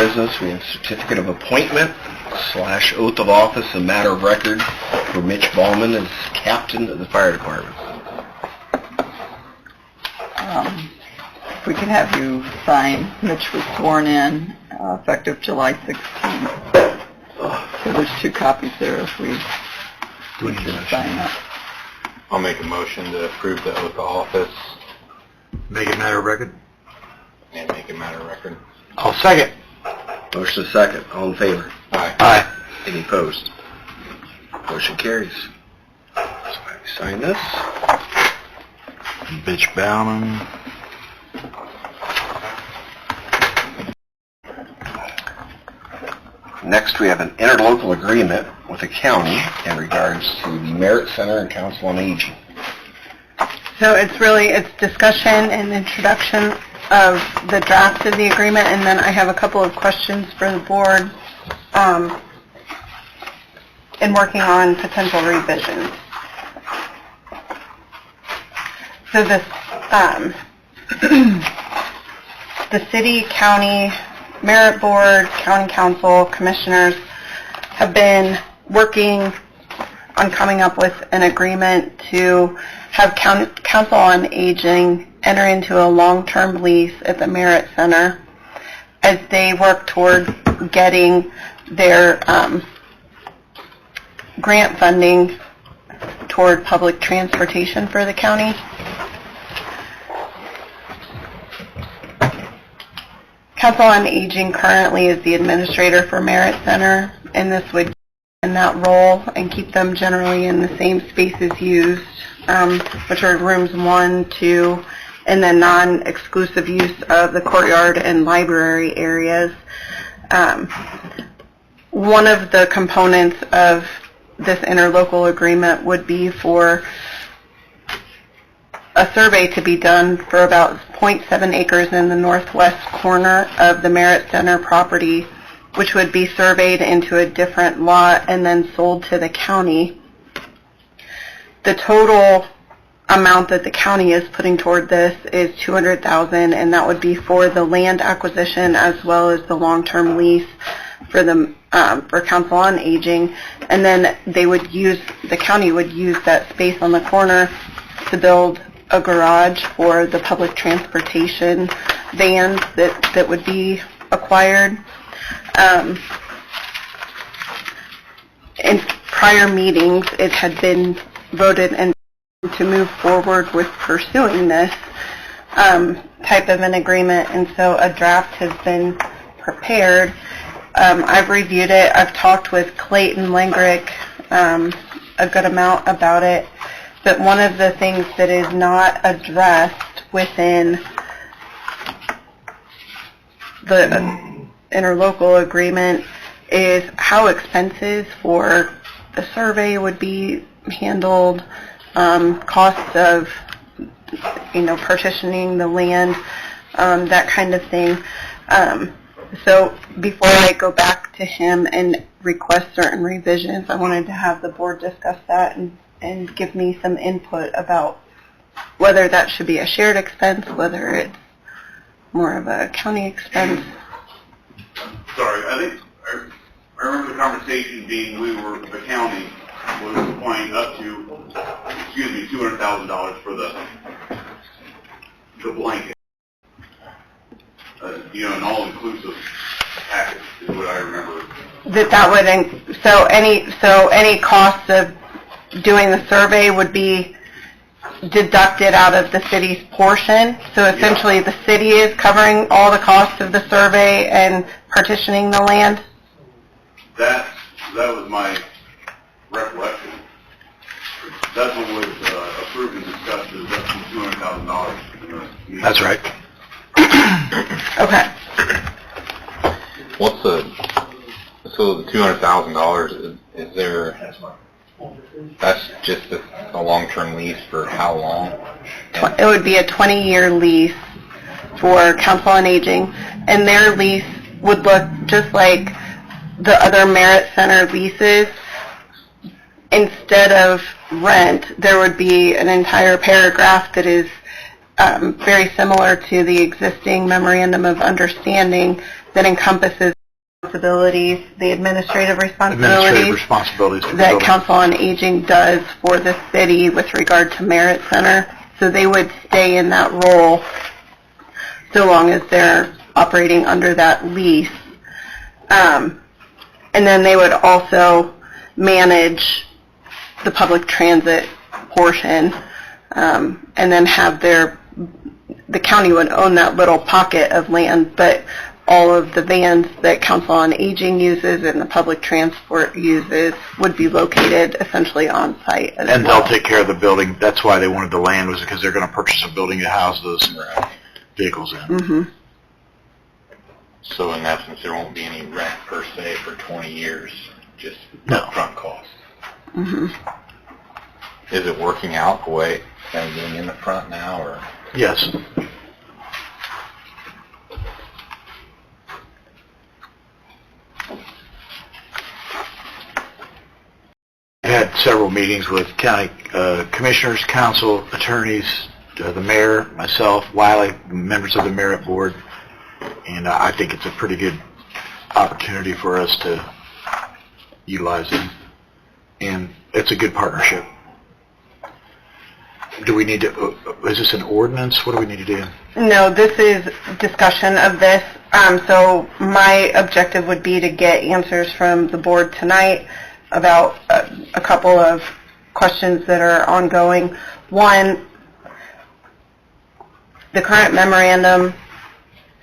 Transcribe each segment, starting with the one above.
business, we have certificate of appointment / oath of office and matter of record for Mitch Ballman as captain of the fire department. If we can have you sign. Mitch was sworn in effective July 16th. So there's 2 copies there if we should sign up. I'll make a motion to approve the oath of office. Make it matter of record. And make it matter of record. I'll second. Motion is second. All in favor? Aye. Aye. Any opposed? Motion carries. So I sign this. Mitch Bauman. Next, we have an interlocal agreement with the county in regards to the Merit Center and Council on Aging. So it's discussion and introduction of the draft of the agreement, and then I have a couple of questions for the board in working on potential revisions. So this, the city, county, merit board, county council, commissioners have been working on coming up with an agreement to have council on aging enter into a long-term lease at the Merit Center as they work toward getting their grant funding toward public transportation for the county. Council on Aging currently is the administrator for Merit Center, and this would in that role and keep them generally in the same spaces used, which are rooms 1, 2, and then non-exclusive use of the courtyard and library areas. One of the components of this interlocal agreement would be for a survey to be done for about 0.7 acres in the northwest corner of the Merit Center property, which would be surveyed into a different lot and then sold to the county. The total amount that the county is putting toward this is $200,000, and that would be for the land acquisition as well as the long-term lease for the for Council on Aging. And then the county would use that space on the corner to build a garage for the public transportation vans that would be acquired. In prior meetings, it had been voted and to move forward with pursuing this type of an agreement, and so a draft has been prepared. I've reviewed it. I've talked with Clayton Langrick a good amount about it, but one of the things that is not addressed within the interlocal agreement is how expenses for the survey would be handled, costs of, partitioning the land, that kind of thing. So before I go back to him and request certain revisions, I wanted to have the board discuss that and give me some input about whether that should be a shared expense, whether it's more of a county expense. Sorry, I remember the conversation being the county was applying up to, $200,000 for the blanket. An all-inclusive package is what I remember. So any costs of doing the survey would be deducted out of the city's portion. So essentially, the city is covering all the costs of the survey and partitioning the land. That was my recollection. That's what was approved and discussed as up to $200,000. That's right. Okay. So the $200,000 is there? That's just a long-term lease for how long? It would be a 20-year lease for Council on Aging, and their lease would look just like the other Merit Center leases. Instead of rent, there would be an entire paragraph that is very similar to the existing Memorandum of Understanding that encompasses responsibilities, the administrative Administrative responsibilities responsibilities for the that building. Council on Aging does for the city with regard to Merit Center. So they would stay in that role so long as they're operating under that lease. And then they would also manage the public transit portion, and then have the county would own that little pocket of land, but all of the vans that Council on Aging uses and the public transport uses would be located essentially on site as And well. they'll take care of the building. That's why they wanted the land, was because they're going to purchase a building to house those vehicles in. Mm-hmm. So in essence, there won't be any rent per se for 20 years, just No. upfront costs. Mm-hmm. Is it working out the way kind of getting in the front now, or? Yes. I had several meetings with county commissioners, council, attorneys, the mayor, myself, Wiley, members of the Merit Board, and I think it's a pretty good opportunity for us to utilize them, and it's a good partnership. Do we need to, is this an ordinance? What do we need to do? No, this is discussion of this. So my objective would be to get answers from the board tonight about a couple of questions that are ongoing. One, the current memorandum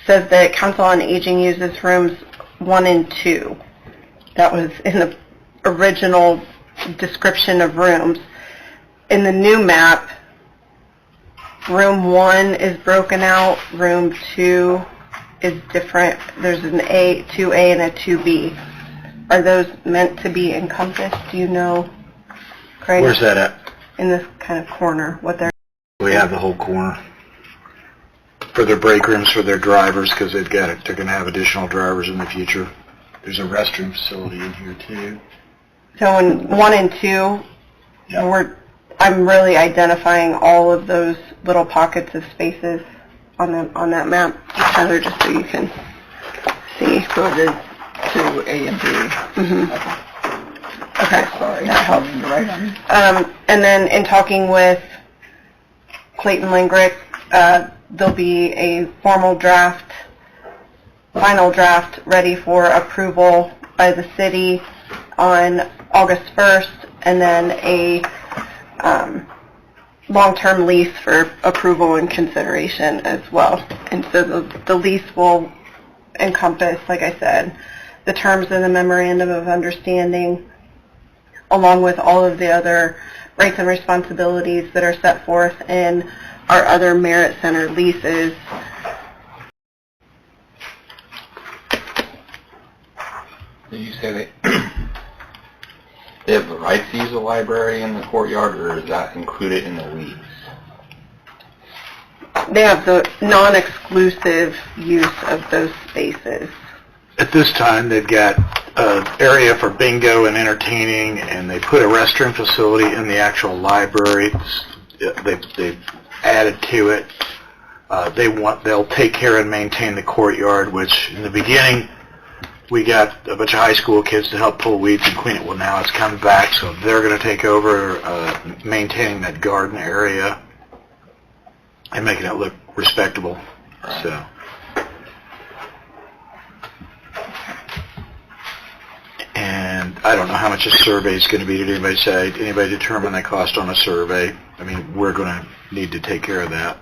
says that Council on Aging uses rooms 1 and 2. That was in the original description of rooms. In the new map, room 1 is broken out, room 2 is different. There's an 2A and a 2B. Are those meant to be encompassed? Do you know, Craig? Where's that at? In this kind of corner, what they're... We have the whole corner. For their break rooms for their drivers, because they're going to have additional drivers in the future. There's a restroom facility in here too. So in 1 and 2, Yeah. I'm really identifying all of those little pockets of spaces on that map, Tyler, just so you can see. So it is 2A and B. Mm-hmm. Okay, Sorry. that helps. Right on. And then in talking with Clayton Lingrick, there'll be a final draft ready for approval by the city on August 1st, and then a long-term lease for approval and consideration as well. And so the lease will encompass, like I said, the terms of the memorandum of understanding, along with all of the other rights and responsibilities that are set forth in our other Merit Center leases. Did you say they have the right to use the library in the courtyard, or is that included in the lease? They have the non-exclusive use of those spaces. At this time, they've got an area for bingo and entertaining, and they put a restroom facility in the actual library. They've added to it. They'll take care and maintain the courtyard, which in the beginning we got a bunch of high school kids to help pull weeds and clean it. Well, now it's come back, so they're going to take over maintaining that garden area and making it look respectable. So. And I don't know how much a survey is going to be. Did anybody determine that cost on a survey? I mean, we're going to need to take care of that,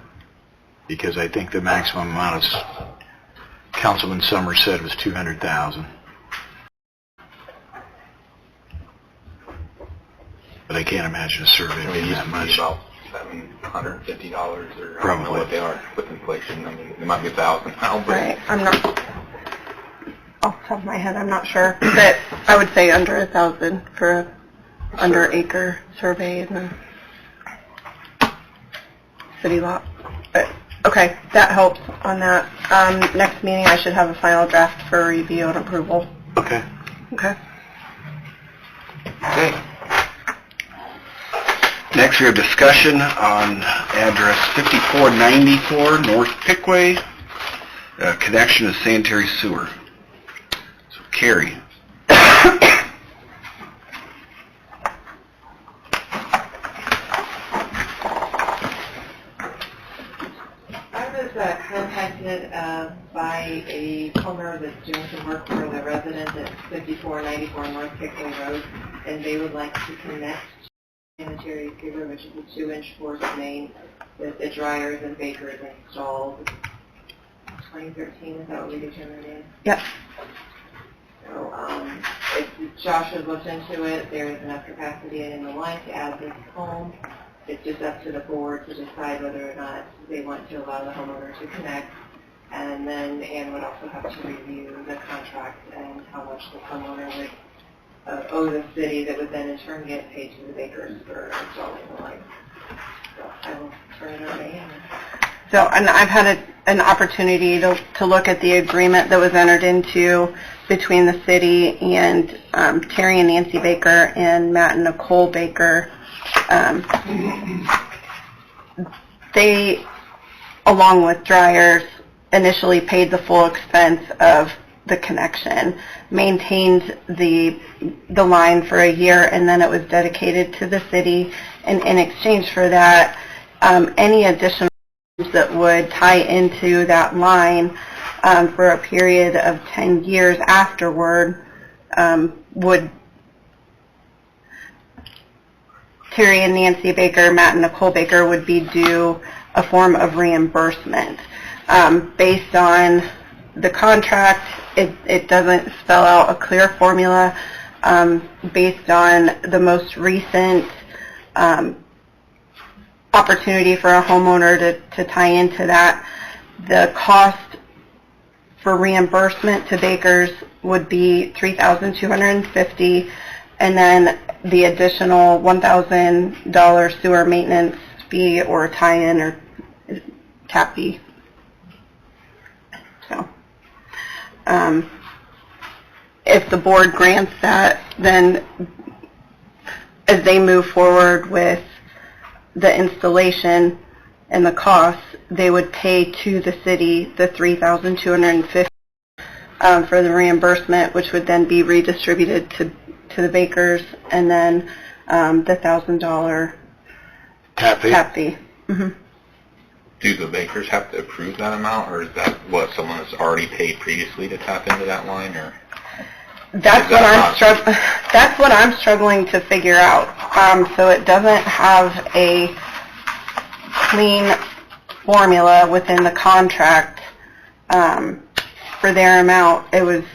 because I think the maximum amount is, Councilman Summers said, was $200,000. But I can't imagine a survey It being used that to be much. about $750, or I don't Probably. know what they are with inflation. I mean, it might be $1,000 now, but Right, I'm not, off the top of my head, I'm not sure, but I would say under 1,000 for a under acre survey in the city lot. But, okay, that helps on that. Next meeting, I should have a final draft for review and approval. Okay. Okay. Okay. Next, we have discussion on address 5494 North Pickway, connection to sanitary sewer. So Terry? I was contacted by a homeowner that's doing some work for the resident at 5494 North Hickory Road, and they would like to connect sanitary sewer, which is a 2-inch force main with the dryers and bakers installed. 2013, is that what we determined in? Yep. So if Josh has looked into it, there is enough capacity in the line to add this home. It's just up to the board to decide whether or not they want to allow the homeowner to connect. And then Ann would also have to review the contract and how much the homeowner would owe the city that would then in turn get paid to the bakers for installing the line. So I will turn it over to Ann. So, and I've had an opportunity to look at the agreement that was entered into between the city and Terry and Nancy Baker and Matt and Nicole Baker. They, along with dryers, initially paid the full expense of the connection, maintained the line for a year, and then it was dedicated to the city. And in exchange for that, any additional that would tie into that line for a period of 10 years afterward would Terry and Nancy Baker, Matt and Nicole Baker would be due a form of reimbursement. Based on the contract, it doesn't spell out a clear formula. Based on the most recent opportunity for a homeowner to tie into that, the cost for reimbursement to Bakers would be $3,250, and then the additional $1,000 sewer maintenance fee or tie-in or tap fee. So, if the board grants that, then as they move forward with the installation and the costs, they would pay to the city the $3,250 for the reimbursement, which would then be redistributed to the Bakers, and then the $1,000 tap fee. Mm-hmm. Do the bakers have to approve that amount, or is that what someone has already paid previously to tap into that line, or? That's what I'm struggling to figure out. So it doesn't have a clean formula within the contract for their amount. It was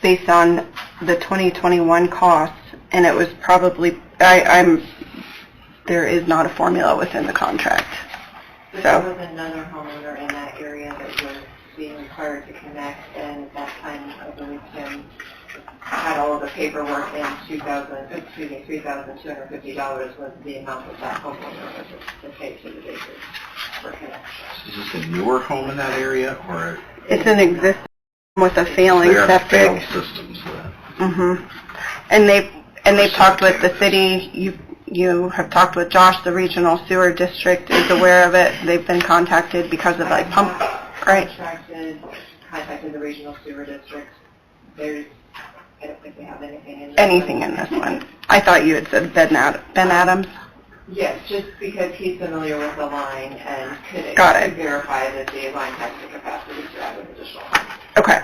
based on the 2021 costs, and it was probably there is not a formula within the contract. But So there was another homeowner in that area that was being required to connect, and at that time, I believe Tim had all of the paperwork, and $3,250 was the amount that homeowner was to pay to the Bakers for connection. Is this a newer home in that area, or it's an existing with a failing they are septic. failed systems? Mm-hmm. And they've talked with the city. You have talked with Josh. The regional sewer district is aware of it. They've been contacted because of like pump, right? Contacted the regional sewer district. I don't think they have anything in This one. I thought you had said Ben Adams. Yes, just because he's familiar with the line and could Got it. verify that the line has the capacity to add an additional line. Okay.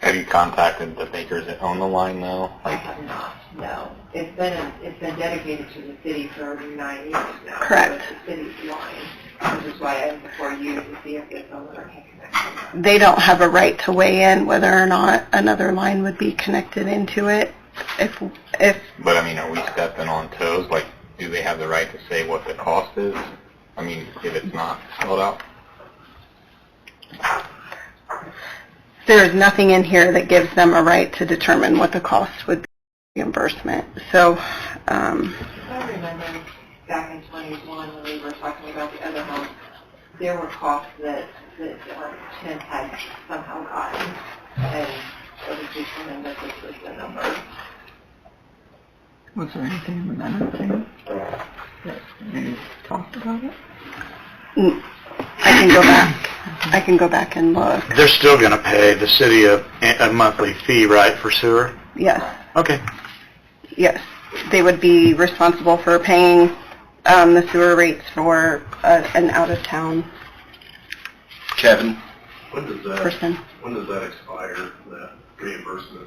Have you contacted the bakers that own the line, though? I have not, no. It's been dedicated to the city for over 9 years now. Correct. So it's the city's line, which is why I'm before you to see if this homeowner can connect or not. They don't have a right to weigh in whether or not another line would be connected into it. If But, I mean, are we stepping on toes? Like, do they have the right to say what the cost is? I mean, if it's not spelled out? there is nothing in here that gives them a right to determine what the cost would be reimbursement. So, If I remember back in 21 when we were talking about the other home, there were costs that Tim had somehow gotten, and it was determined that this was the number. Was there anything in the minutes that you talked about it? I can go back. I can go back and look. They're still going to pay the city a monthly fee, right, for sewer? Yes, Okay. yes. They would be responsible for paying the sewer rates for an out-of-town Kevin? When does person. that expire, that reimbursement?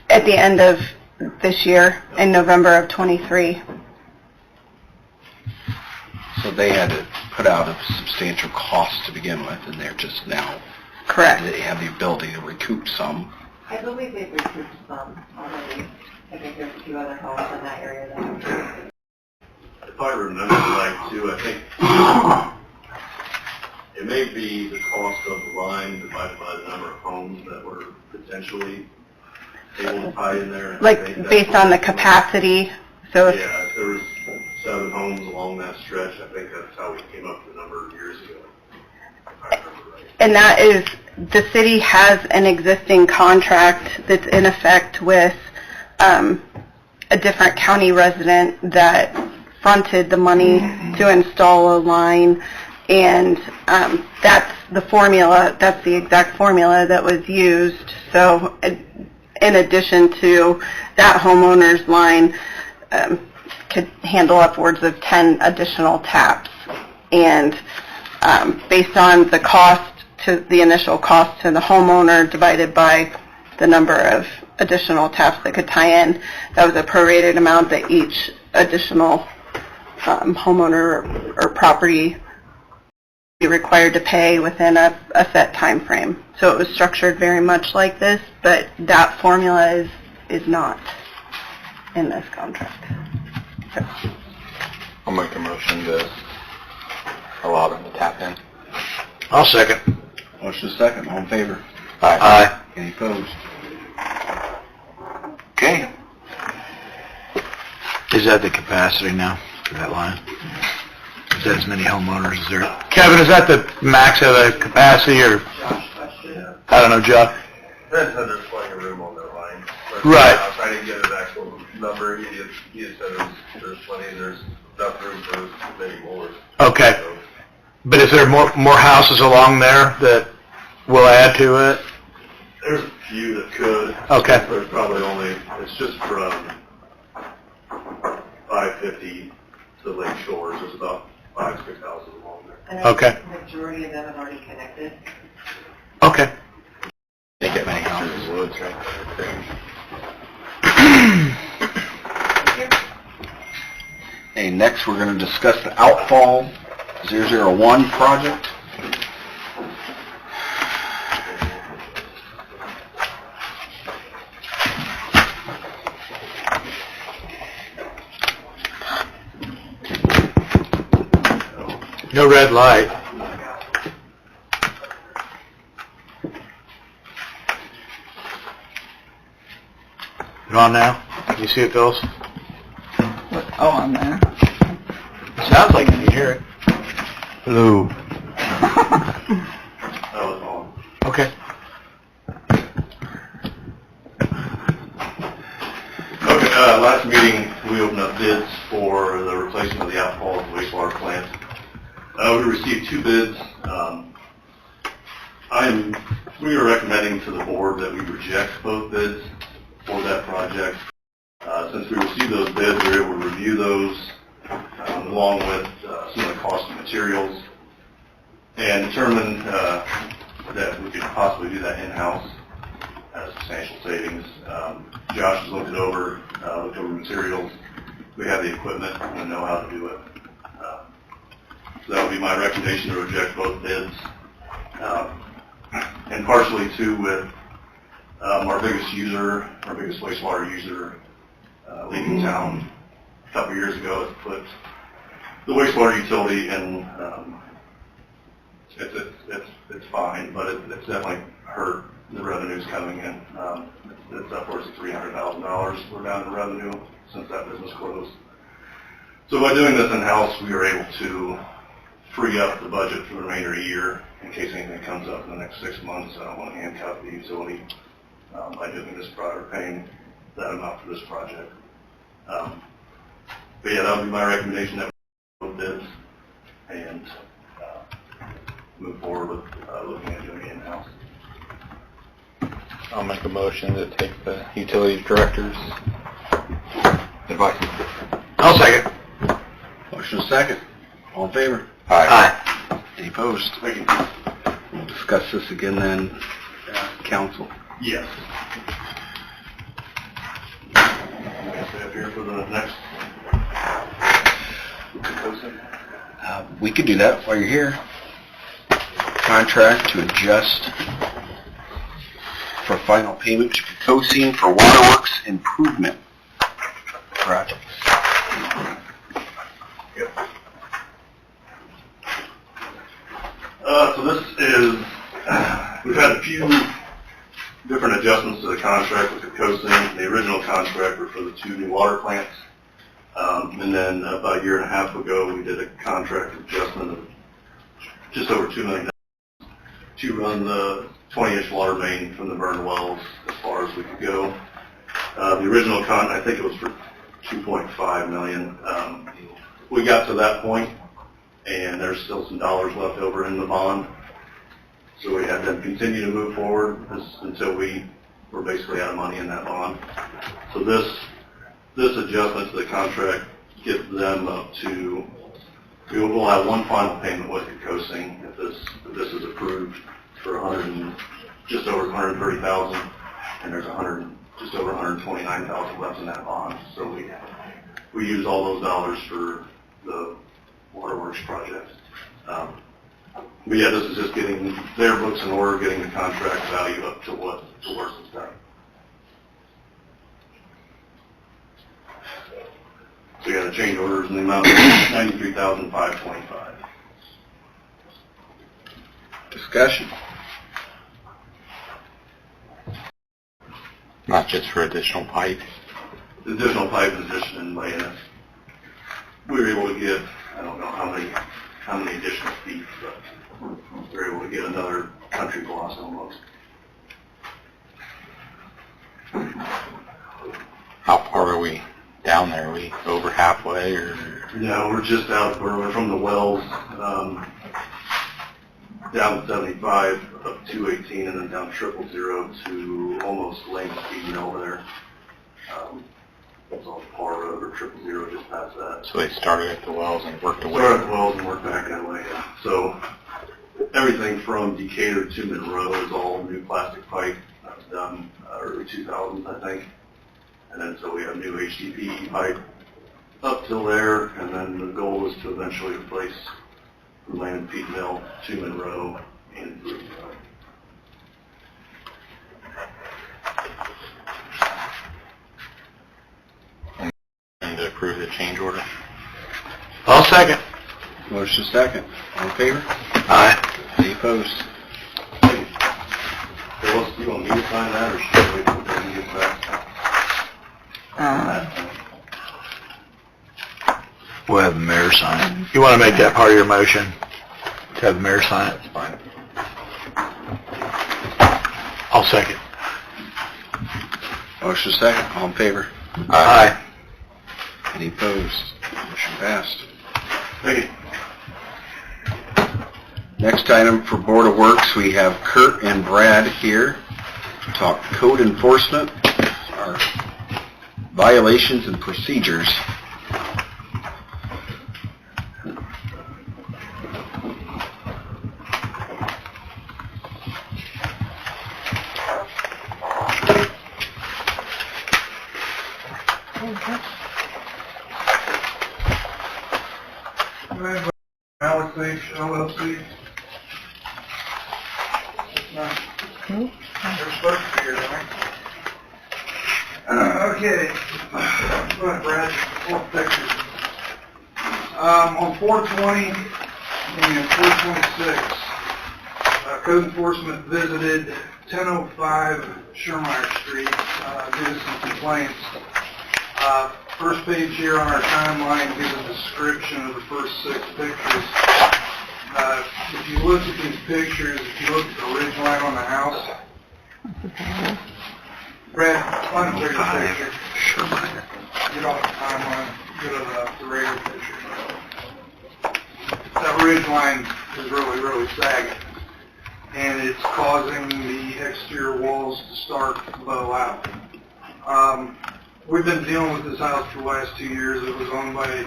At the end of this year, in November of '23. So they had to put out a substantial cost to begin with, and they're just now, Correct. they have the ability to recoup some. I believe they've recouped some already. I think there's a few other homes in that area that have. If I remember right, too, I think it may be the cost of the line divided by the number of homes that were potentially able to tie in there. I Like, think that's based on the what- capacity, so if Yeah, if there was 7 homes along that stretch, I think that's how we came up with the number of years ago. If I remember right. And that is, the city has an existing contract that's in effect with a different county resident that fronted the money to install a line, and that's the formula, that's the exact formula that was used. So in addition to that homeowner's line, could handle upwards of 10 additional taps. And based on the cost, to the initial cost to the homeowner divided by the number of additional taps that could tie in, that was a prorated amount that each additional homeowner or property be required to pay within a set time frame. So it was structured very much like this, but that formula is not in this contract. So, I'll make a motion to allow them to tap in. I'll second. Motion is second, all in favor? Aye. Any opposed? Okay. Is that the capacity now for that line? Is that as many homeowners as there? Kevin, is that the max of the capacity, or, I don't know, Joe? Brent said there's plenty of room on that line. But, Right. I didn't get his actual number. He just said there's plenty, there's enough room for many more. Okay. So, But is there more houses along there that will add to it? there's a few that could. Okay. There's probably only, it's just from 550 to Lake Shores. There's about 5,000 to 6,000 along there. And I Okay. think the majority of them have already connected. Okay. They get many houses. Woods, right? Okay, next we're going to discuss the Outfall 001 project. No red light. It on now? Can you see it, Phyllis? Oh, on there. Sounds like you can hear it. Hello. That was all. Okay. Okay, last meeting, we opened up bids for the replacement of the outfall wastewater plant. We received 2 bids. We are recommending to the board that we reject both bids for that project. Since we received those bids, we were able to review those along with some of the cost of materials and determined that we could possibly do that in-house at a substantial savings. Josh has looked over materials. We have the equipment and know how to do it. So that would be my recommendation to reject both bids. And partially too with our biggest wastewater user, leaving town a couple years ago, has put the wastewater utility in, it's fine, but it's definitely hurt the revenues coming in. It's upwards of $300,000 we're down in revenue since that business closed. So by doing this in-house, we were able to free up the budget for the remainder of the year in case anything comes up in the next 6 months. I don't want to handcuff the utility by doing this product, paying that amount for this project. But yeah, that would be my recommendation, that we both bids, and move forward with looking at doing it in-house. I'll make a motion to take the utilities director's advice. I'll second. Motion is second. All in favor? Aye. Any opposed? Thank you. We'll discuss this again then, council. Yes. I stay up here for the next. We could do that while you're here. Contract to adjust for final payment to Cosine for waterworks improvement projects. So this is, we've had a few different adjustments to the contract with the Cosine. The original contract were for the 2 new water plants. And then about a year and a half ago, we did a contract adjustment of just over $2 million to run the 20-inch water main from the burned wells as far as we could go. The original I think it was for $2.5 million. We got to that point, and there's still some dollars left over in the bond. So we had to continue to move forward until we were basically out of money in that bond. So this adjustment to the contract gets them up to, we will have one final payment with Cosine if this is approved for just over $130,000, and there's just over $129,000 left in that bond. So we use all those dollars for the waterworks project. But yeah, this is just getting their books in order, getting the contract value up to what the work is done. So yeah, the change orders in the amount of $93,525. Discussion. Not just for additional pipe. The additional pipe is addition laying it. We were able to get, I don't know how many additional feet, but we were able to get another country gloss almost. How far are we down there? Are we over halfway or? No, we're just out, we're from the wells, down 75, up 218, and then down 000 to almost Lane Speed over there. It's on Par Road or 000, just past that. So they started at the wells and worked away? Started at the wells and worked back that way, yeah. So everything from Decatur to Monroe is all new plastic pipe. That was done early 2000s, I think. And then so we have new HDPE pipe up till there, and then the goal is to eventually replace the Lane and Feed Mill to Monroe and through. And to approve the change order? I'll second. Motion second. All in favor? Aye. Any opposed? Hey, Phyllis, do you want me to sign that, or should I wait until Ben gets back? We'll have the mayor sign it. You want to make that part of your motion? To have the mayor sign it? Fine. I'll second. Motion second. All in favor? Aye. Any opposed? Motion passed. Thank you. Next item for Board of Works, we have Kurt and Brad here to talk code enforcement, our violations and procedures. Alex H. LLC. They're supposed to be here tonight. Okay. Go ahead, Brad. Full pictures. On 420 and 426, code enforcement visited 1005 Shermeyer Street due to some complaints. First page here on our timeline gives a description of the first 6 pictures. If you look at these pictures, if you look at the ridge line on the house, Brad, find a bigger picture. Sure. Get off the timeline, go to the regular picture. that ridge line is really sagging, and it's causing the exterior walls to start to blow out. We've been dealing with this house for the last 2 years. It was owned by a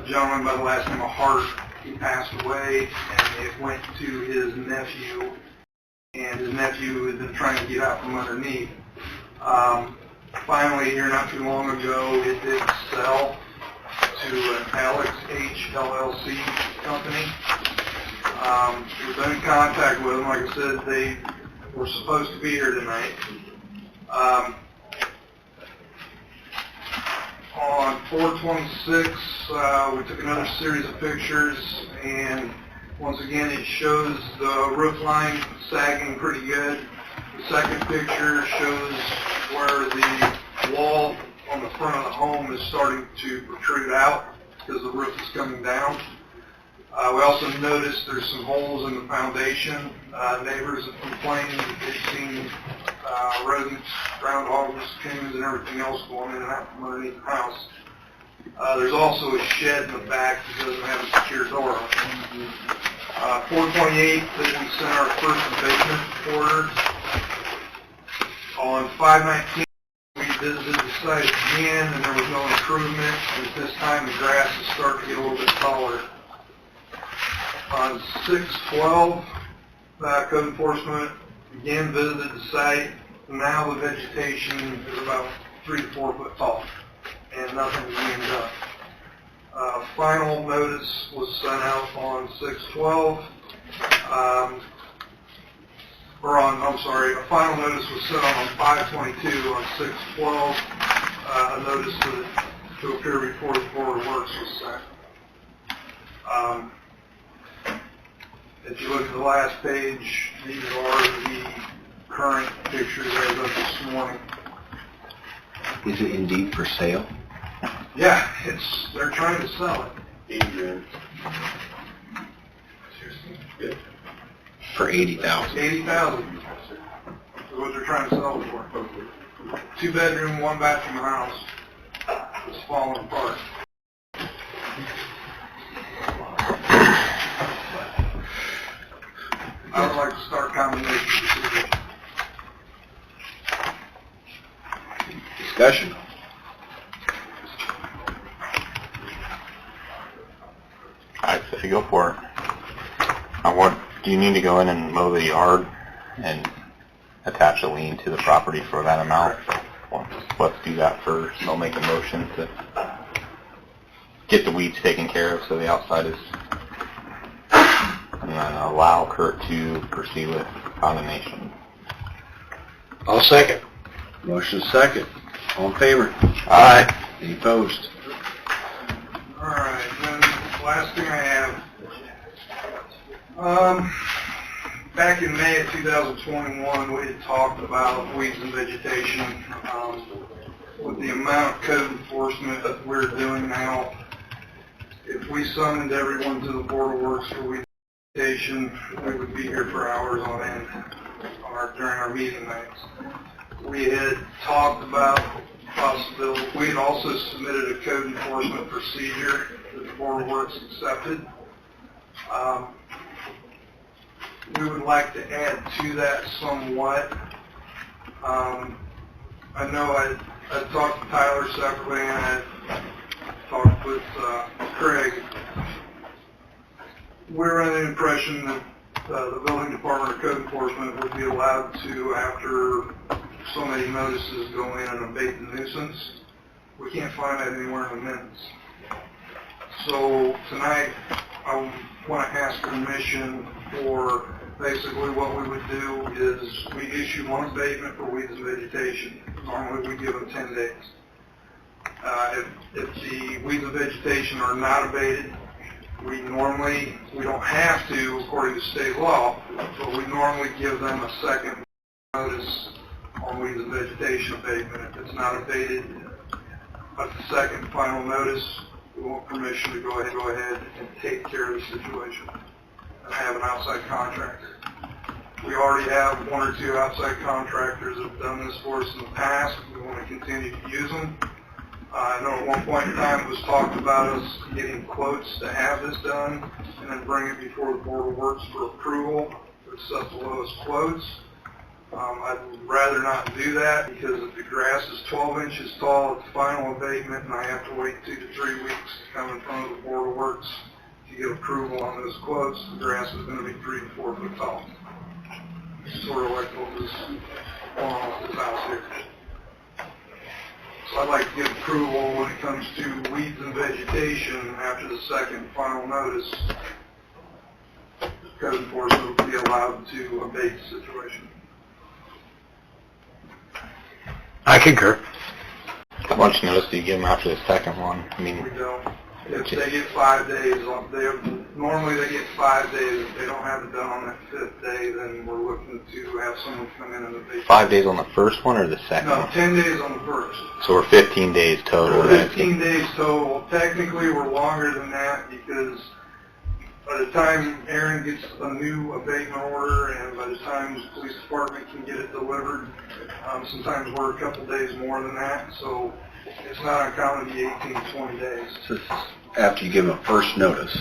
gentleman by the last name of Hart. He passed away, and it went to his nephew, and his nephew has been trying to get out from underneath. Finally, here not too long ago, it did sell to an Alex H. LLC company. We've been in contact with them. Like I said, they were supposed to be here tonight. On 4/26, we took another series of pictures, and once again, it shows the roof line sagging pretty good. The second picture shows where the wall on the front of the home is starting to protrude out because the roof is coming down. We also noticed there's some holes in the foundation. Neighbors have complained that they've seen rodents, groundhogs, coons, and everything else going in and out from underneath the house. There's also a shed in the back that doesn't have a secure door. 4/28, that we sent our first abatement order. On 5/19, we visited the site again, and there was no improvement. At this time, the grass is starting to get a little bit taller. On 6/12, code enforcement again visited the site. Now the vegetation is about 3 to 4 foot tall, and nothing is being done. Final notice was sent out on 6/12. A final notice was sent out on 5/22. On 6/12, a notice to appear before the Board of Works was sent. If you look at the last page, these are the current pictures as of this morning. Is it indeed for sale? Yeah, they're trying to sell it. For $80,000. $80,000 is what they're trying to sell it for. 2-bedroom, 1-bathroom house. It's falling apart. I would like to start condemnation procedure. Discussion. I'd say go for it. What do you need to go in and mow the yard and attach a lien to the property for that amount? Let's do that first. I'll make a motion to get the weeds taken care of so the outside is, and then allow Kurt to proceed with condemnation. I'll second. Motion second. All in favor? Aye. Any opposed? All right, then last thing I have. Back in May of 2021, we had talked about weeds and vegetation. With the amount of code enforcement that we're doing now, if we summoned everyone to the Board of Works for weed and vegetation, we would be here for hours on end during our meeting nights. We had talked about possibility. We had also submitted a code enforcement procedure that the Board of Works accepted. We would like to add to that somewhat. I know I talked to Tyler separately, and I talked with Craig. We're under the impression that the building department or code enforcement would be allowed to, after so many notices, go in and abate the nuisance. We can't find that anywhere in the minutes. So tonight, I want to ask permission for basically what we would do is we issue one abatement for weeds and vegetation. Normally we give them 10 days. If the weeds and vegetation are not abated, we don't have to according to state law, but we normally give them a second notice on weeds and vegetation abatement. If it's not abated, but the second final notice, we want permission to go ahead and take care of the situation and have an outside contractor. We already have 1 or 2 outside contractors that have done this for us in the past. We want to continue to use them. I know at one point in time it was talked about us getting quotes to have this done and then bring it before the Board of Works for approval to set the lowest quotes. I'd rather not do that because if the grass is 12 inches tall, it's final abatement, and I have to wait 2 to 3 weeks to come in front of the Board of Works to get approval on those quotes. The grass is going to be 3 to 4 foot tall. Sort of like what was going on with this house here. So I'd like to get approval when it comes to weeds and vegetation after the second final notice. Code enforcement will be allowed to abate the situation. I concur. How much notice do you give them after the second one? I mean, We don't. If they get 5 days, normally they get 5 days. If they don't have it done on that 5th day, then we're looking to have someone come in and abate. 5 days on the first one or the second No, one? 10 days on the first. So we're 15 days total. Then. 15 days total. Technically, we're longer than that because by the time Aaron gets a new abatement order and by the time the police department can get it delivered, sometimes we're a couple days more than that. So it's not uncommon to be 18 to 20 days. This is after you give them a first notice.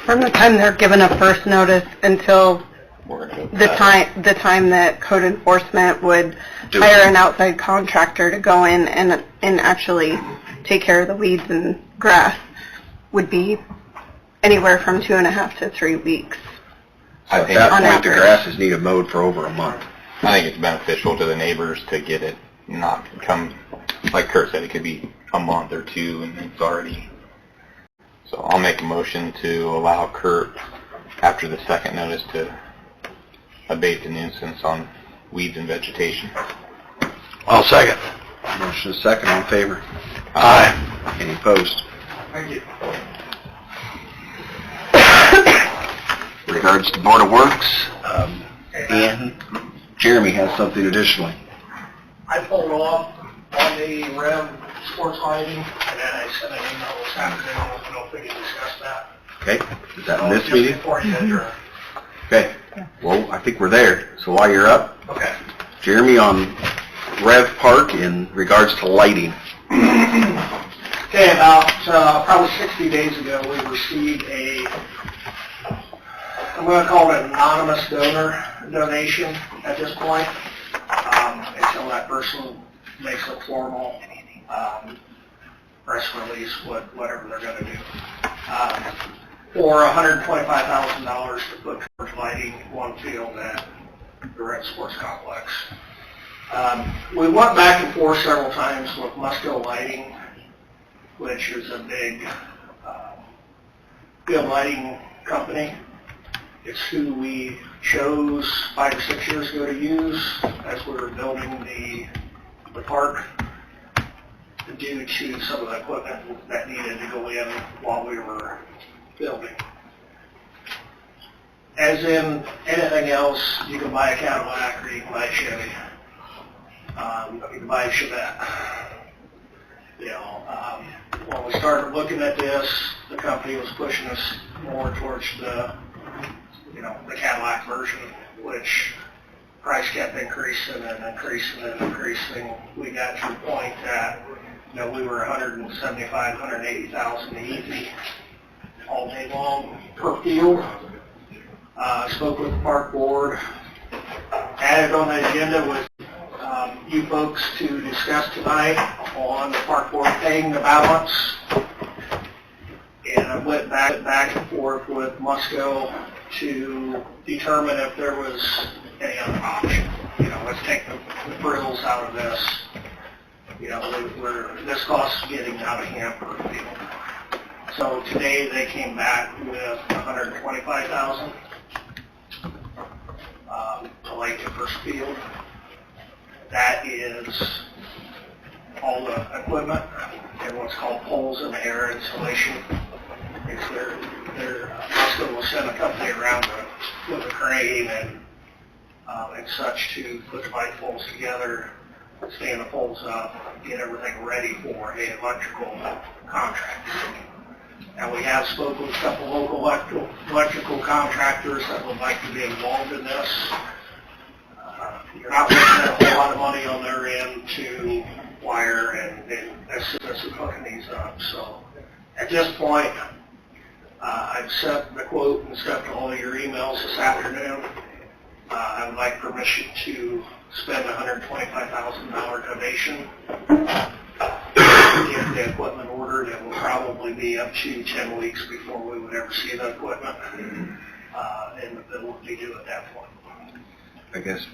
From the time they're given a first notice until We're gonna go the time that code enforcement would Do hire it. an outside contractor to go in and actually take care of the weeds and grass would be anywhere from 2.5 to 3 weeks. I At think that on point, the average. grass is needed mowed for over a month. I think it's beneficial to the neighbors to get it not come, like Kurt said, it could be a month or two and it's already. So I'll make a motion to allow Kurt, after the second notice, to abate the nuisance on weeds and vegetation. I'll second. Motion is second, all in favor? Aye. Any opposed? Thank you. Regards to Board of Works, and Jeremy has something additionally. I pulled off on the Rev sports lighting, and then I sent an email this afternoon, I don't know if we can discuss that. Okay, is that in this meeting? Before you adjourn. Okay, well, I think we're there. So while you're up, Okay. Jeremy on Rev Park in regards to lighting. Okay, about probably 60 days ago, we received I'm going to call it an anonymous donation at this point, until that person makes a formal press release, whatever they're going to do, for $125,000 to put towards lighting one field at the Red Sports Complex. We went back and forth several times with Musco Lighting, which is a big field lighting company. It's who we chose 5 or 6 years ago to use as we were building the park, due to some of the equipment that needed to go in while we were building. As in anything else, you can buy a Cadillac or you can buy a Chevy. You can buy a Chevette. When we started looking at this, the company was pushing us more towards the Cadillac version, which price kept increasing and increasing and increasing. We got to the point that, we were $175,000, $180,000 easy all day long per field. Spoke with the park board. Added on the agenda with you folks to discuss tonight on the park board paying the balance. And I went back and forth with Musco to determine if there was any other option. Let's take the frills out of this. This cost is getting out of hand per field. So today they came back with $125,000 to light the first field. That is all the equipment and what's called poles in the air insulation. It's their Musco will send a company around with a crane and such to put the light poles together, stand the poles up, get everything ready for an electrical contract. And we have spoken with a couple local electrical contractors that would like to be involved in this. You're not looking at a whole lot of money on their end to wire and assist us in hooking these up. So at this point, I've sent the quote and stuff to all of your emails this afternoon. I would like permission to spend a $125,000 donation to get the equipment ordered. It will probably be up to 10 weeks before we would ever see the equipment, and it will be due at that point. I guess,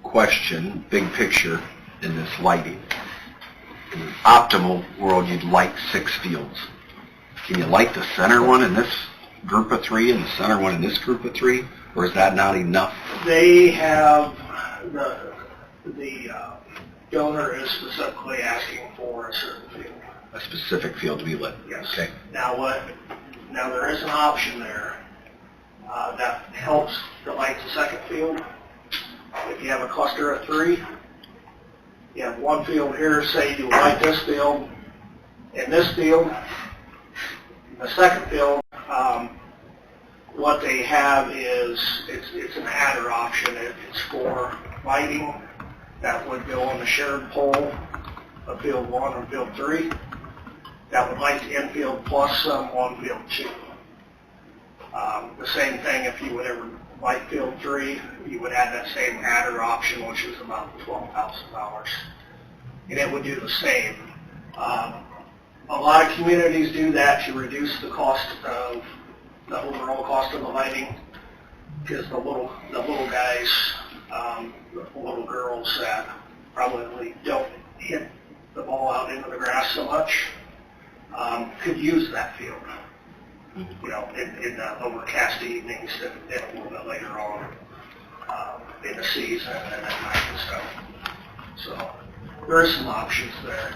question, big picture in this lighting. In an optimal world, you'd light 6 fields. Can you light the center one in this group of 3 and the center one in this group of 3? Or is that not enough? They have, the donor is specifically asking for a certain field. A specific field to be lit? Yes. Okay. Now there is an option there that helps to light the second field. If you have a cluster of 3, you have one field here, say you light this field, and this field, the second field, what they have is, it's an adder option. It's for lighting that would go on the shared pole of field 1 and field 3. That would light the infield plus some on field 2. The same thing if you would ever light field 3, you would add that same adder option, which is about $12,000. And it would do the same. A lot of communities do that to reduce the cost of the overall cost of the lighting, because the little guys, the little girls that probably don't hit the ball out into the grass so much, could use that field, you know, in the overcast evenings and a little bit later on in the season and at night and stuff. So there are some options there.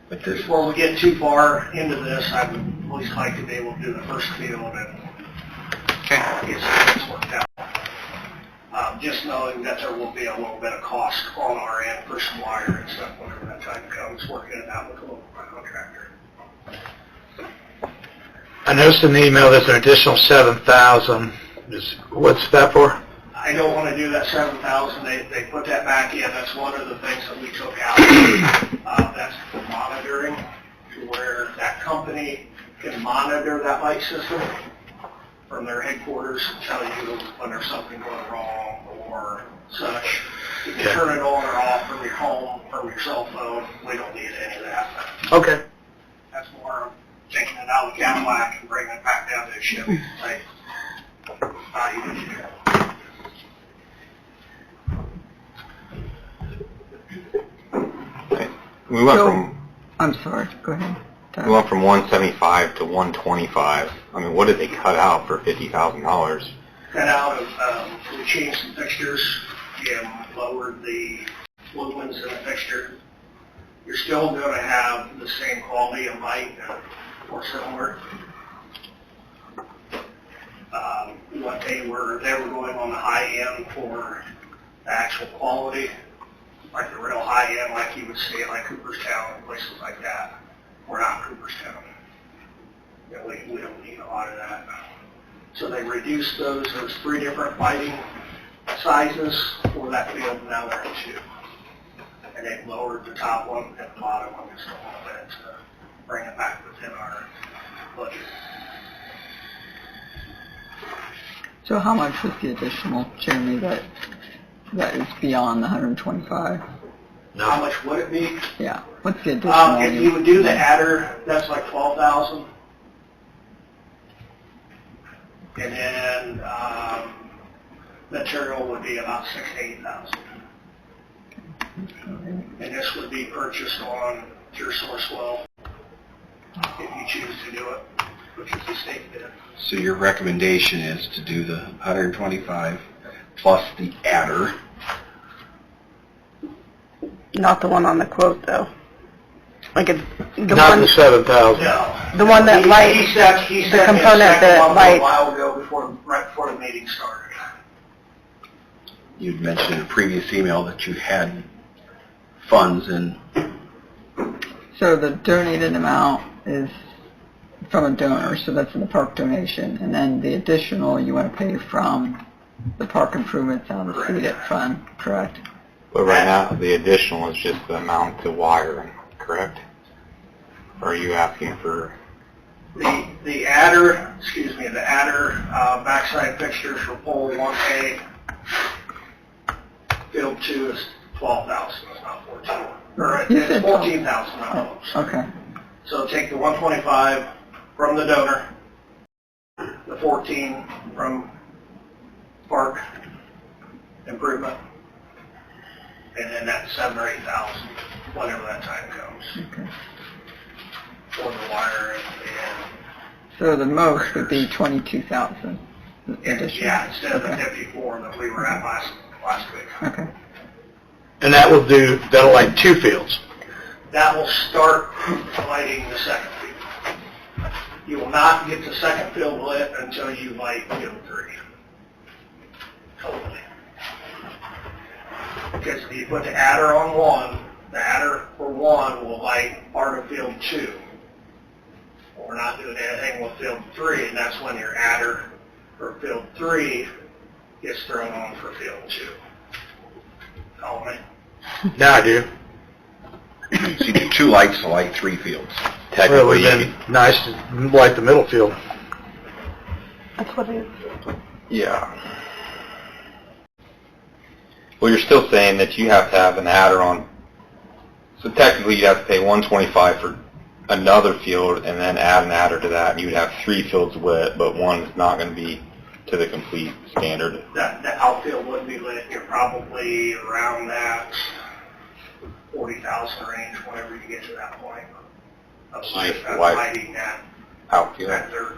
But this, Before we get too far into this, I would at least like to be able to do the first field and get some things worked out. Just knowing that there will be a little bit of cost on our end for some wire and stuff whenever that time comes, working it out with the local contractor. I noticed in the email there's an additional $7,000. What's that for? I don't want to do that $7,000. They put that back in. That's one of the things that we took out. That's for monitoring, to where that company can monitor that light system from their headquarters and tell you when there's something going wrong or such. You can turn it on or off from your home, from your cell phone. We don't need any of that. Okay. That's more of taking it out of the Cadillac and bringing it back down to a Chevy. Like, how you do that. We went So- from I'm sorry, go ahead. Doug. we went from 175 to 125. I mean, what did they cut out for $50,000? Cut out of, we changed some fixtures and lowered the lumens in the fixture. You're still going to have the same quality of light or similar. What they were going on the high end for the actual quality, like the real high end, like you would see like Cooperstown and places like that. We're not Cooperstown. You know, we don't need a lot of that. So they reduced those. There's 3 different lighting sizes for that field, and now there are 2. And they've lowered the top one and the bottom one just a little bit to bring it back within our budget. So how much was the additional, Jeremy, that is beyond the 125? How much would it be? Yeah, what's the additional? If you would do the adder, that's like $12,000. And then material would be about $6,000 to $8,000. And this would be purchased on your Sourcewell if you choose to do it, which is the state bid. so your recommendation is to do the 125 plus the adder. Not the one on the quote, though. Like the Not the one, $7,000. No. the one that lights, He sent me the a component second that one lights. a while ago, right before the meeting started. You'd mentioned in a previous email that you had funds in. So the donated amount is from a donor, so that's in the park donation, and then the additional you want to pay from the park improvements on the CDIT fund, correct? But right now, the additional is just the amount to wire, correct? Or are you asking for, The adder, backside fixtures for pole 1A, field 2 is 12,000, it's not 14. Or You it's said 14,000, not close. Okay. So take the 125 from the donor, the 14 from park improvement, and then that's 7,000 or 8,000, whenever that time comes, Okay. for the wire So the most would be 22,000 and additional? yeah, instead of the Okay. 54 that we were at last week. Okay. And that'll light 2 fields. That will start lighting the second field. You will not get the second field lit until you light field 3. Totally. Because if you put the adder on 1, the adder for 1 will light part of field 2. We're not doing anything with field 3, and that's when your adder for field 3 gets thrown on for field 2. Follow me? Now I do. So you do 2 lights to light 3 fields. Well, it technically, would have been nice to light the middle field. That's what it is. yeah. Well, you're still saying that you have to have an adder on, so technically you'd have to pay $125 for another field and then add an adder to that, and you would have 3 fields lit, but one is not going to be to the complete standard. That outfield would be lit. You're probably around that 40,000 range whenever you get to that point. Of So just of light- lighting that Outfield. third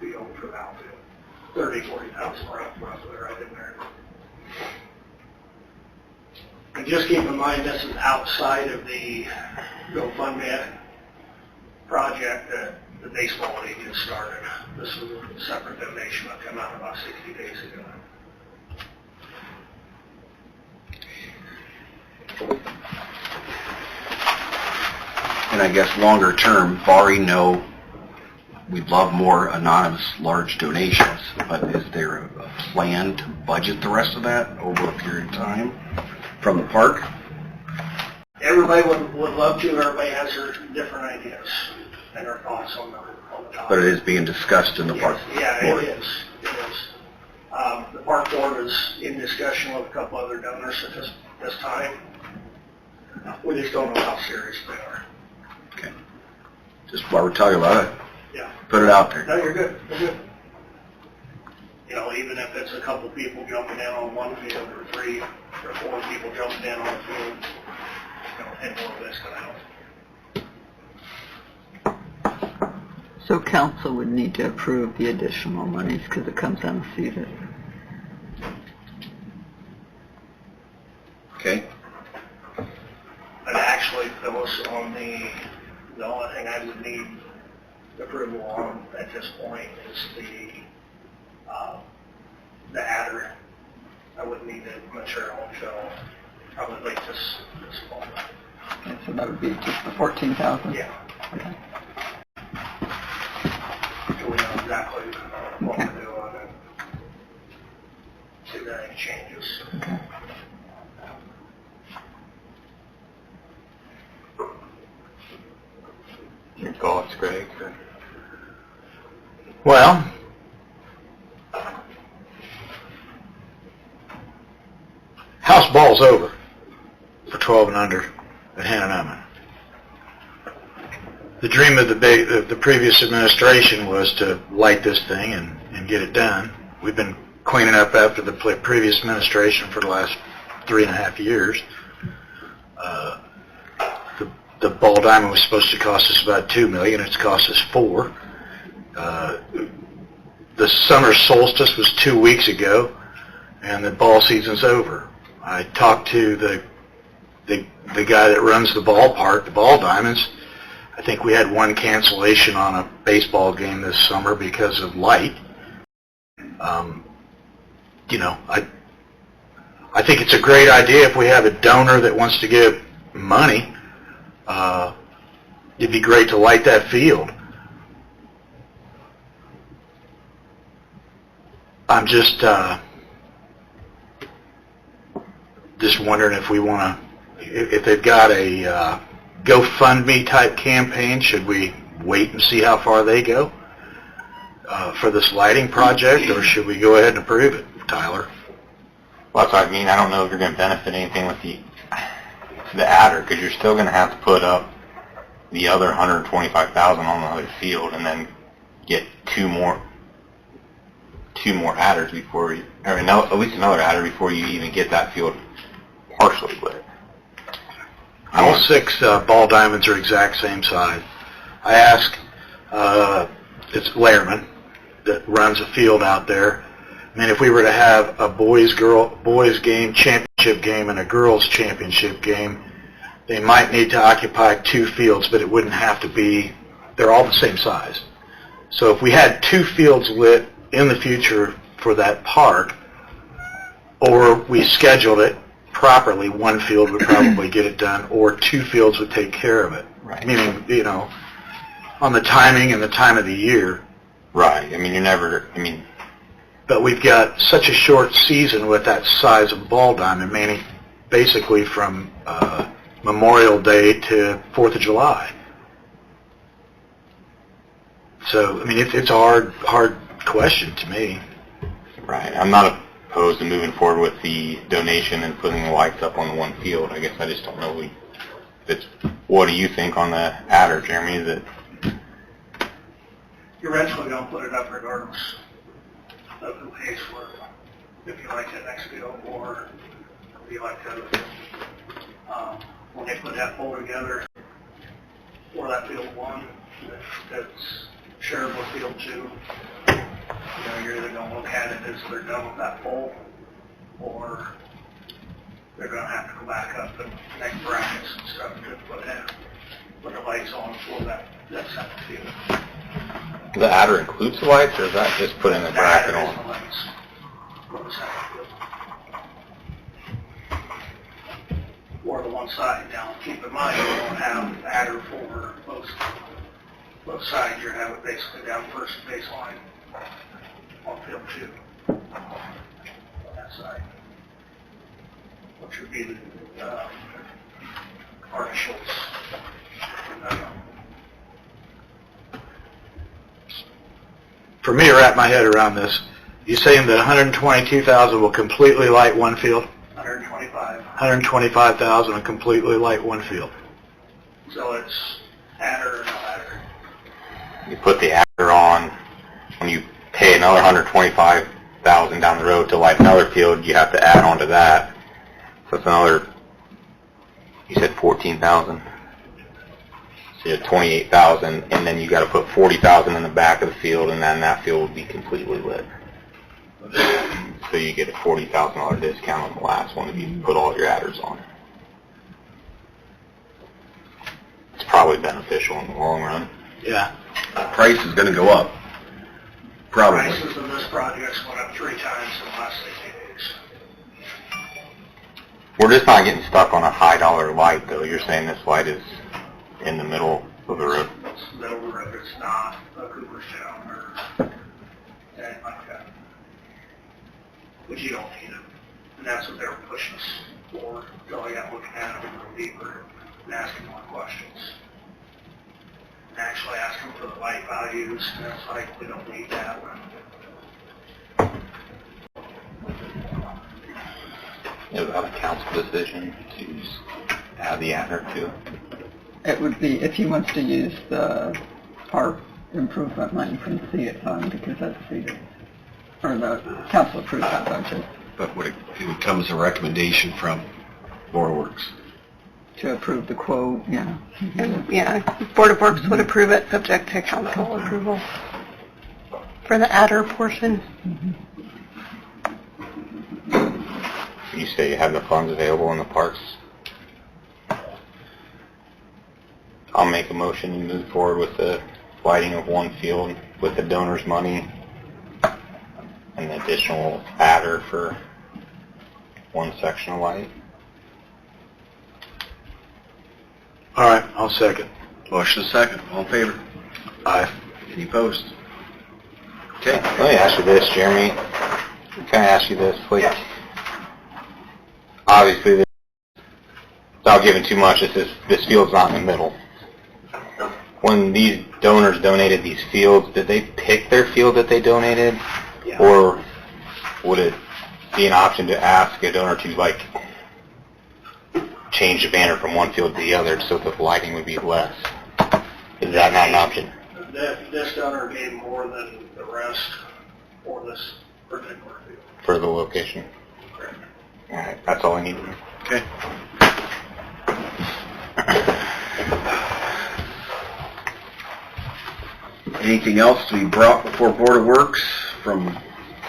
field for the outfield. 40,000 roughly right in there. And just keep in mind, this is outside of the GoFundMe project that the baseball league had started. This was a separate donation that came out about 60 days ago. And I guess longer term, barring no, we'd love more anonymous large donations, but is there a plan to budget the rest of that over a period of time from the park? Everybody would love to. Everybody has their different ideas and their thoughts on the topic. But it is being discussed in the park Yeah, board. it is. It is. The park board is in discussion with a couple other donors at this time. We just don't know how serious they are. Okay. Just while we're talking about it, Yeah. put it out there. No, you're good. You're good. You know, even if it's a couple people jumping in on one field, or 3 or 4 people jumping in on a field, you know, any little bit's gonna help. So council would need to approve the additional monies because it comes unseated. Okay? But actually, Phyllis, on the only thing I would need approval on at this point is the adder. I wouldn't need the material until probably late this fall. Okay, so that would be just the 14,000? Yeah. Okay. So we know exactly what Okay. we're doing and see if there are any changes. Okay. Your thoughts, Greg? Well, house ball's over for 12 and under at Hannah. The dream of the previous administration was to light this thing and get it done. We've been cleaning up after the previous administration for the last 3.5 years. The ball diamond was supposed to cost us about $2 million. It's cost us $4 million. The summer solstice was 2 weeks ago, and the ball season's over. I talked to the guy that runs the ballpark, the Ball Diamonds. I think we had 1 cancellation on a baseball game this summer because of light. You know, I think it's a great idea if we have a donor that wants to give money. It'd be great to light that field. I'm just, just wondering if we want to, if they've got a GoFundMe type campaign, should we wait and see how far they go for this lighting project, or should we go ahead and approve it, Tyler? Well, that's what I mean. I don't know if you're going to benefit anything with the adder, because you're still going to have to put up the other 125,000 on the other field, and then get two more adders before you, or at least another adder before you even get that field partially lit. All 6 ball diamonds are exact same size. I asked, it's Lehrman that runs a field out there. I mean, if we were to have a boys game, championship game, and a girls championship game, they might need to occupy 2 fields, but it wouldn't have to be, they're all the same size. So if we had 2 fields lit in the future for that park, or we scheduled it properly, 1 field would probably get it done, or 2 fields would take care of it. Right. Meaning, you know, on the timing and the time of the year. Right. I mean, But we've got such a short season with that size of ball diamond, meaning basically from Memorial Day to 4th of July. So, I mean, it's a hard question to me. right. I'm not opposed to moving forward with the donation and putting the lights up on the 1 field. I guess I just don't know if it's, what do you think on the adder, Jeremy? Is it, You're eventually going to put it up regardless of who pays for it. If you like that next field or if you like the other field. When they put that pole together for that field 1, that's shared with field 2, you know, you're either going to look at it as they're done with that pole, or they're going to have to go back up and make brackets and stuff to put the lights on for that second field. the adder includes the lights, or is that just putting the bracket That is on? the lights for the second field. Or the one side. Now, keep in mind, you don't have adder for both sides. You're having basically down first baseline on field 2 on that side, which would be the artificials. For me to wrap my head around this, you saying that 122,000 will completely light 1 field? 125. 125,000 will completely light 1 field. So it's adder or no adder. You put the adder on, when you pay another 125,000 down the road to light another field, you have to add on to that. So it's another, you said 14,000. So you have 28,000, and then you got to put 40,000 in the back of the field, and then that field will be completely lit. So you get a $40,000 discount on the last one if you put all your adders on. It's probably beneficial in the long run. Yeah. Price is going to go up. Probably. Prices of this project went up 3 times in the last 60 days. We're just not getting stuck on a high dollar light, though. You're saying this light is in the middle of the road. It's the middle of the road. It's not a Cooperstown or anything like that. Which you don't need it. And that's what they were pushing us for. So I got looking at them a little deeper and asking more questions. And actually asking for the light values, and it's like, we don't need that. Is that a council decision to add the adder to? It would be if he wants to use the park improvement money from the CIT fund, because that's CIT, or the council approved that budget, But it would come as a recommendation from Boardworks. to approve the quote, yeah. And, yeah, Board of Works would approve it, subject to council approval for the adder portion. You say you have the funds available in the parks? I'll make a motion and move forward with the lighting of 1 field with the donor's money and the additional adder for 1 section of light. All right, I'll second. Motion is second. All in favor? Aye. Any opposed? Okay. Let me ask you this, Jeremy. Can I ask you this, please? obviously, without giving too much, this field's not in the middle. When these donors donated these fields, did they pick their field that they donated? Yeah. Or would it be an option to ask a donor to, like, change the banner from one field to the other so the lighting would be less? Is that not an option? This donor gave more than the rest for this particular field. For the location? All right, that's all I need to know. Okay. Anything else to be brought before Board of Works from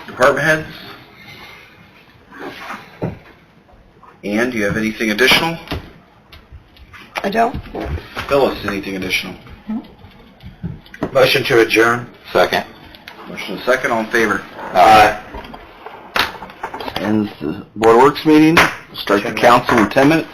department heads? Ann, do you have anything additional? I don't. Phyllis, anything additional? Motion to adjourn. Second. Motion and second, all in favor? Aye. Ends the Board of Works meeting. Start the council in 10 minutes.